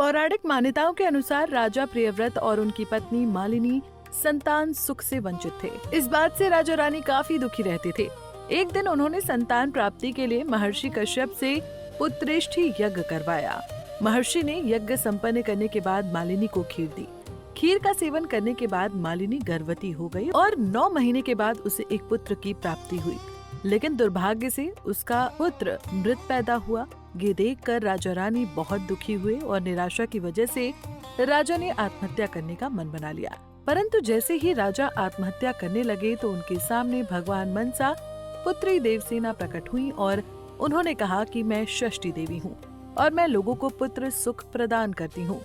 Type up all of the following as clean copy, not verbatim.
पौराणिक मान्यताओं के अनुसार राजा प्रियव्रत और उनकी पत्नी मालिनी संतान सुख से वंचित थे। इस बात से राजा रानी काफी दुखी रहते थे। एक दिन उन्होंने संतान प्राप्ति के लिए महर्षि कश्यप से पुत्रेष्ठी यज्ञ करवाया। महर्षि ने यज्ञ संपन्न करने के बाद मालिनी को खीर दी। खीर का सेवन करने के बाद मालिनी गर्भवती हो गई और 9 महीने के बाद उसे एक पुत्र की प्राप्ति हुई। लेकिन दुर्भाग्य से उसका पुत्र मृत पैदा हुआ। ये देखकर राजा रानी बहुत दुखी हुए और निराशा की वजह से राजा ने आत्महत्या करने का मन बना लिया। परंतु जैसे ही राजा आत्महत्या करने लगे तो उनके सामने भगवान मनसा पुत्री देवसेना प्रकट हुई और उन्होंने कहा कि मैं षष्ठी देवी हूँ और मैं लोगों को पुत्र सुख प्रदान करती हूँ।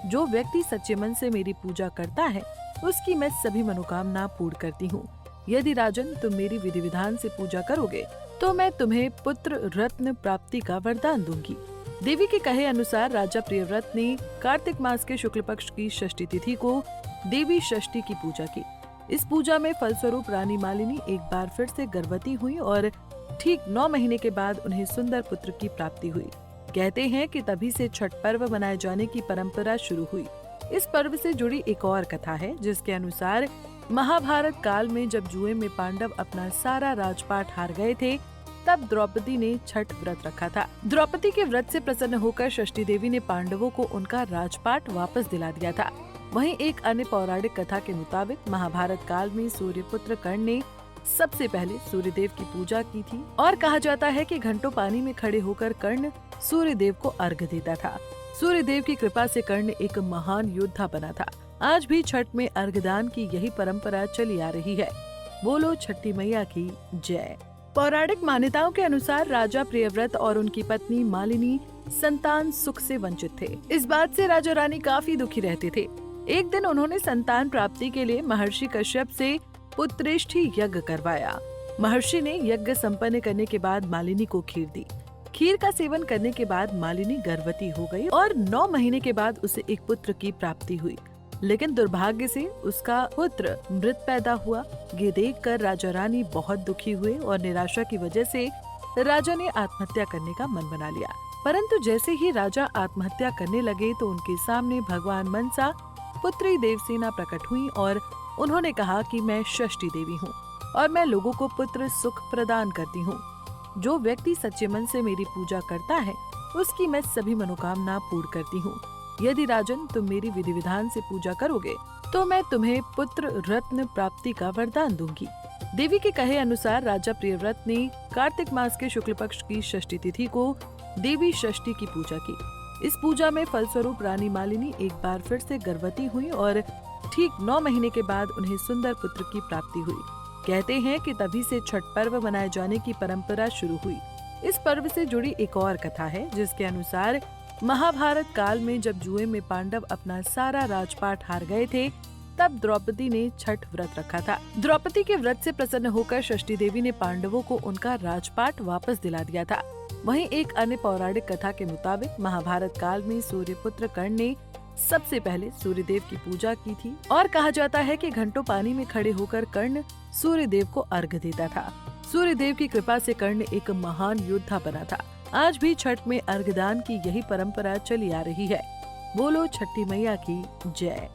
जो व्यक्ति सच्चे मन से मेरी पूजा करता है उसकी मैं सभी मनोकामना पूर्ण करती हूँ। यदि राजन तुम मेरी विधि विधान से पूजा करोगे तो मैं तुम्हें पुत्र रत्न प्राप्ति का वरदान दूंगी। देवी के कहे अनुसार राजा प्रियव्रत ने कार्तिक मास के शुक्ल पक्ष की षष्ठी तिथि को देवी षष्ठी की पूजा की। इस पूजा में फलस्वरूप रानी मालिनी एक बार फिर से गर्भवती हुई और ठीक 9 महीने के बाद उन्हें सुंदर पुत्र की प्राप्ति हुई। कहते हैं कि तभी से छठ पर्व मनाए जाने की परंपरा शुरू हुई। इस पर्व से जुड़ी एक और कथा है जिसके अनुसार महाभारत काल में जब जुए में पांडव अपना सारा राजपाट हार गए थे तब द्रौपदी ने छठ व्रत रखा था। द्रौपदी के व्रत से प्रसन्न होकर षष्ठी देवी ने पांडवों को उनका राजपाट वापस दिला दिया था। वहीं एक अन्य पौराणिक कथा के मुताबिक महाभारत काल में सूर्यपुत्र कर्ण ने सबसे पहले सूर्यदेव की पूजा की थी और कहा जाता है कि घंटों पानी में खड़े होकर कर्ण सूर्यदेव को अर्घ्य देता था। सूर्यदेव की कृपा से कर्ण एक महान योद्धा बना था। आज भी छठ में अर्घदान की यही परंपरा चली आ रही है। बोलो छठी मैया की जय। पौराणिक मान्यताओं के अनुसार राजा प्रियव्रत और उनकी पत्नी मालिनी संतान सुख से वंचित थे। इस बात से राजा रानी काफी दुखी रहते थे। एक दिन उन्होंने संतान प्राप्ति के लिए महर्षि कश्यप से पुत्रेष्ठी यज्ञ करवाया। महर्षि ने यज्ञ संपन्न करने के बाद मालिनी को खीर दी। खीर का सेवन करने के बाद मालिनी गर्भवती हो गई और 9 महीने के बाद उसे एक पुत्र की प्राप्ति हुई। लेकिन दुर्भाग्य से उसका पुत्र मृत पैदा हुआ। ये देखकर राजा रानी बहुत दुखी हुए और निराशा की वजह से राजा ने आत्महत्या करने का मन बना लिया। परंतु जैसे ही राजा आत्महत्या करने लगे तो उनके सामने भगवान मनसा पुत्री देवसेना प्रकट हुई और उन्होंने कहा कि मैं षष्ठी देवी हूँ और मैं लोगों को पुत्र सुख प्रदान करती हूँ। जो व्यक्ति सच्चे मन से मेरी पूजा करता है उसकी मैं सभी मनोकामना पूर्ण करती हूँ। यदि राजन तुम मेरी विधि विधान से पूजा करोगे तो मैं तुम्हें पुत्र रत्न प्राप्ति का वरदान दूंगी। देवी के कहे अनुसार राजा प्रियव्रत ने कार्तिक मास के शुक्ल पक्ष की षष्ठी तिथि को देवी षष्ठी की पूजा की। इस पूजा में फलस्वरूप रानी मालिनी एक बार फिर से गर्भवती हुई और ठीक 9 महीने के बाद उन्हें सुंदर पुत्र की प्राप्ति हुई। कहते हैं कि तभी से छठ पर्व मनाए जाने की परंपरा शुरू हुई। इस पर्व से जुड़ी एक और कथा है जिसके अनुसार महाभारत काल में जब जुए में पांडव अपना सारा राजपाट हार गए थे तब द्रौपदी ने छठ व्रत रखा था। द्रौपदी के व्रत से प्रसन्न होकर षष्ठी देवी ने पांडवों को उनका राजपाट वापस दिला दिया था। वहीं एक अन्य पौराणिक कथा के मुताबिक महाभारत काल में सूर्यपुत्र कर्ण ने सबसे पहले सूर्यदेव की पूजा की थी और कहा जाता है कि घंटों पानी में खड़े होकर कर्ण सूर्यदेव को अर्घ्य देता था। सूर्यदेव की कृपा से कर्ण एक महान योद्धा बना था। आज भी छठ में अर्घदान की यही परंपरा चली आ रही है। बोलो छठी मैया की जय।